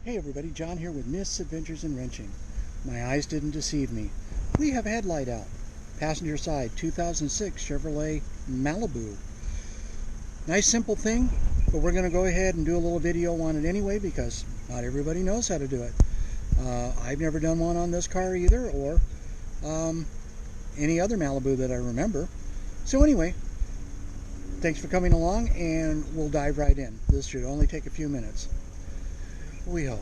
Hey everybody, John here with Misadventures in Wrenching. My eyes didn't deceive me. We have Headlight out. Passenger side 2006 Chevrolet Malibu. Nice simple thing, but we're going to go ahead and do a little video on it anyway because not everybody knows how to do it. I've never done one on this car either, or any other Malibu that I remember. So anyway, thanks for coming along and we'll dive right in. This should only take a few minutes. We hope.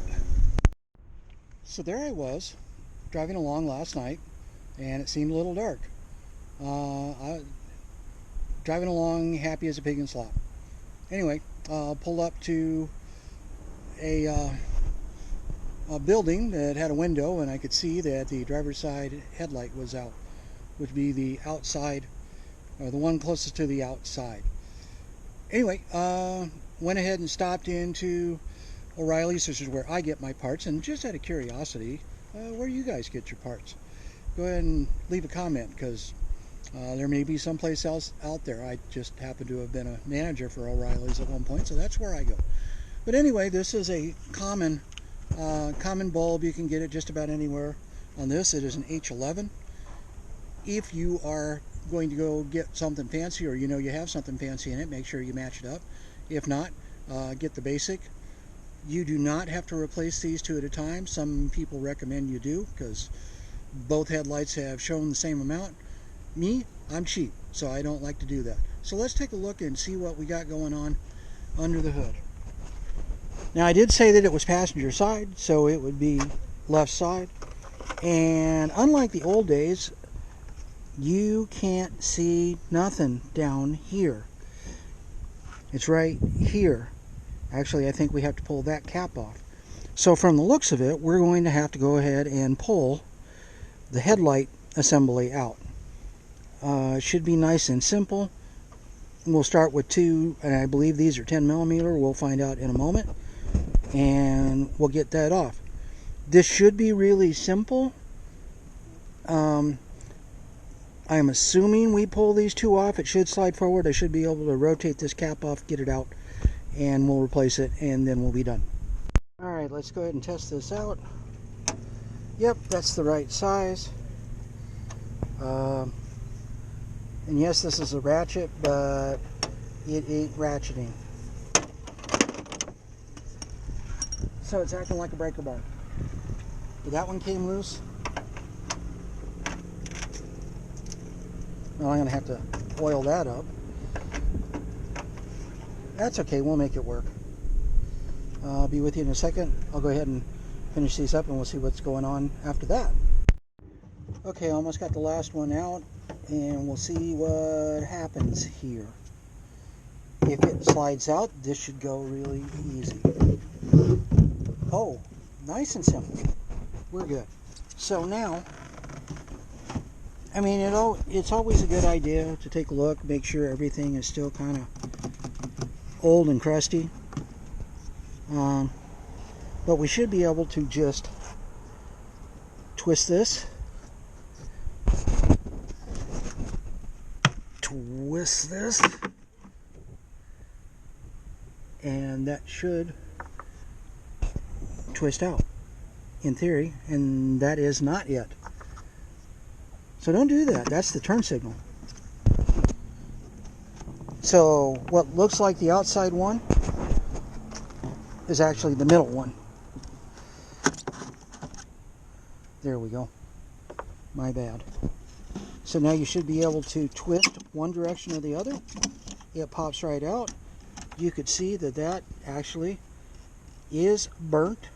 So there I was, driving along last night, and it seemed a little dark. Driving along happy as a pig in slop. Anyway, pulled up to a building that had a window, and I could see that the driver's side headlight was out, which would be the outside, or the one closest to the outside. Anyway, went ahead and stopped into O'Reilly's. This is where I get my parts, and just out of curiosity, where do you guys get your parts? Go ahead and leave a comment, because there may be someplace else out there. I just happen to have been a manager for O'Reilly's at one point, so that's where I go. But anyway, this is a common bulb. You can get it just about anywhere. On this, it is an H11. If you are going to go get something fancy, or you know you have something fancy in it, make sure you match it up. If not, get the basic. You do not have to replace these two at a time. Some people recommend you do, because both headlights have shown the same amount. Me, I'm cheap, so I don't like to do that. So let's take a look and see what we got going on under the hood. Now, I did say that it was passenger side, so it would be left side. And unlike the old days, you can't see nothing down here. It's right here. Actually, I think we have to pull that cap off. So from the looks of it, we're going to have to go ahead and pull the headlight assembly out. It should be nice and simple. We'll start with two, and I believe these are 10 millimeter. We'll find out in a moment. And we'll get that off. This should be really simple. I'm assuming we pull these two off. It should slide forward. I should be able to rotate this cap off, get it out, and we'll replace it, and then we'll be done. Alright, let's go ahead and test this out. Yep, that's the right size. And yes, this is a ratchet, but it ain't ratcheting. So it's acting like a breaker bar. But that one came loose. Well, I'm going to have to oil that up. That's okay, we'll make it work. I'll be with you in a second. I'll go ahead and finish these up and we'll see what's going on after that. Okay, almost got the last one out, and we'll see what happens here. If it slides out, this should go really easy. Oh, nice and simple. We're good. So now, I mean, it's always a good idea to take a look, make sure everything is still kind of old and crusty. But we should be able to just twist this, and that should twist out in theory, and that is not yet. So don't do that. That's the turn signal. So what looks like the outside one is actually the middle one. There we go. My bad. So now you should be able to twist one direction or the other. It pops right out. You could see that that actually is burnt.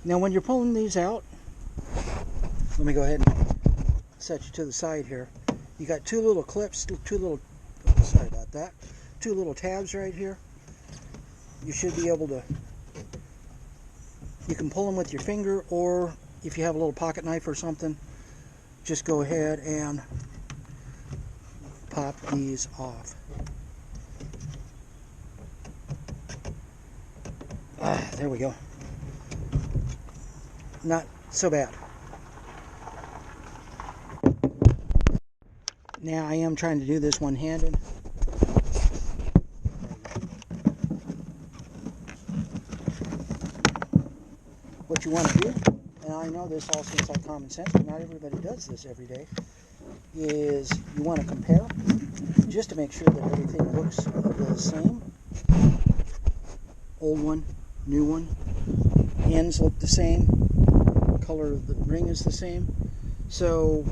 Now when you're pulling these out, let me go ahead and set you to the side here. You got two little clips, two little tabs right here. You should be able to, you can pull them with your finger, or if you have a little pocket knife or something, just go ahead and pop these off. There we go. Not so bad. Now I am trying to do this one-handed. what you want to do, and I know this all seems like common sense, but not everybody does this every day, is you want to compare just to make sure that everything looks the same. Old one, new one, ends look the same, color of the ring is the same, so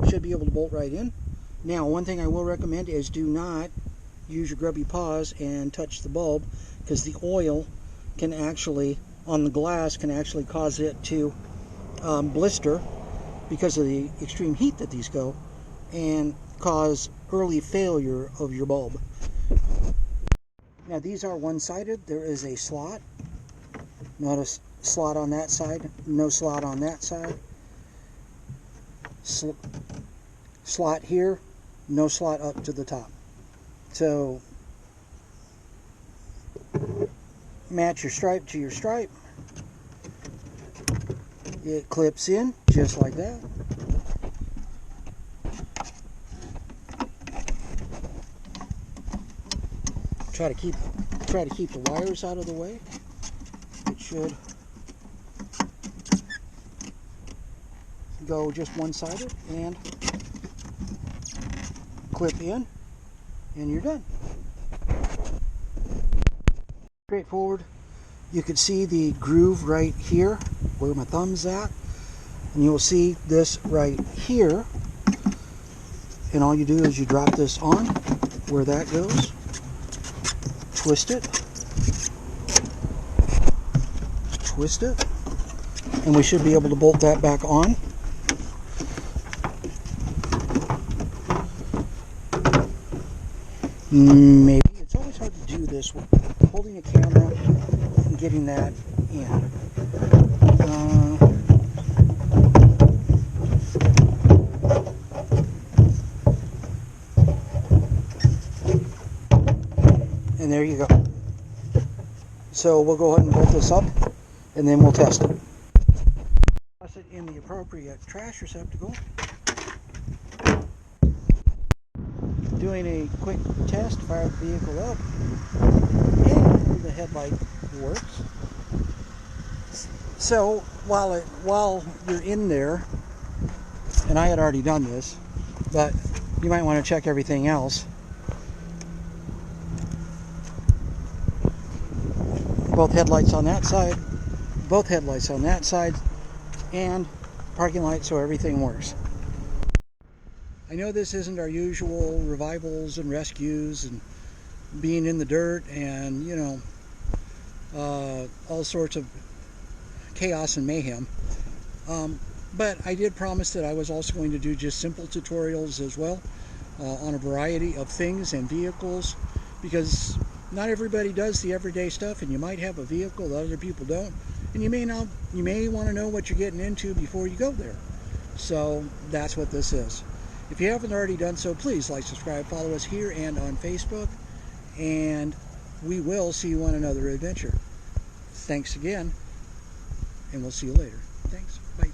should be able to bolt right in. Now, one thing I will recommend is do not use your grubby paws and touch the bulb, because the oil can actually, on the glass, can actually cause it to blister because of the extreme heat that these go, and cause early failure of your bulb. Now, these are one-sided. There is a slot. Notice slot on that side, no slot on that side. Slot here, no slot up to the top. So match your stripe to your stripe. It clips in just like that. Try to keep the wires out of the way. It should go just one-sided and clip in, and you're done. Straightforward. You can see the groove right here where my thumb's at, and you'll see this right here, and all you do is you drop this on where that goes, twist it, and we should be able to bolt that back on. Maybe. It's always hard to do this with holding a camera and getting that in. And there you go. So we'll go ahead and bolt this up, and then we'll test it. Toss it in the appropriate trash receptacle. Doing a quick test, fire the vehicle up, and the headlight works. So while you're in there, and I had already done this, but you might want to check everything else. Both headlights on that side, and parking light, so everything works. I know this isn't our usual revivals and rescues and being in the dirt and, you know, all sorts of chaos and mayhem. But I did promise that I was also going to do just simple tutorials as well on a variety of things and vehicles, because not everybody does the everyday stuff, and you might have a vehicle that other people don't, and you may want to know what you're getting into before you go there. So that's what this is. If you haven't already done so, please like, subscribe, follow us here and on Facebook, and we will see you on another adventure. Thanks again, and we'll see you later. Thanks. Bye.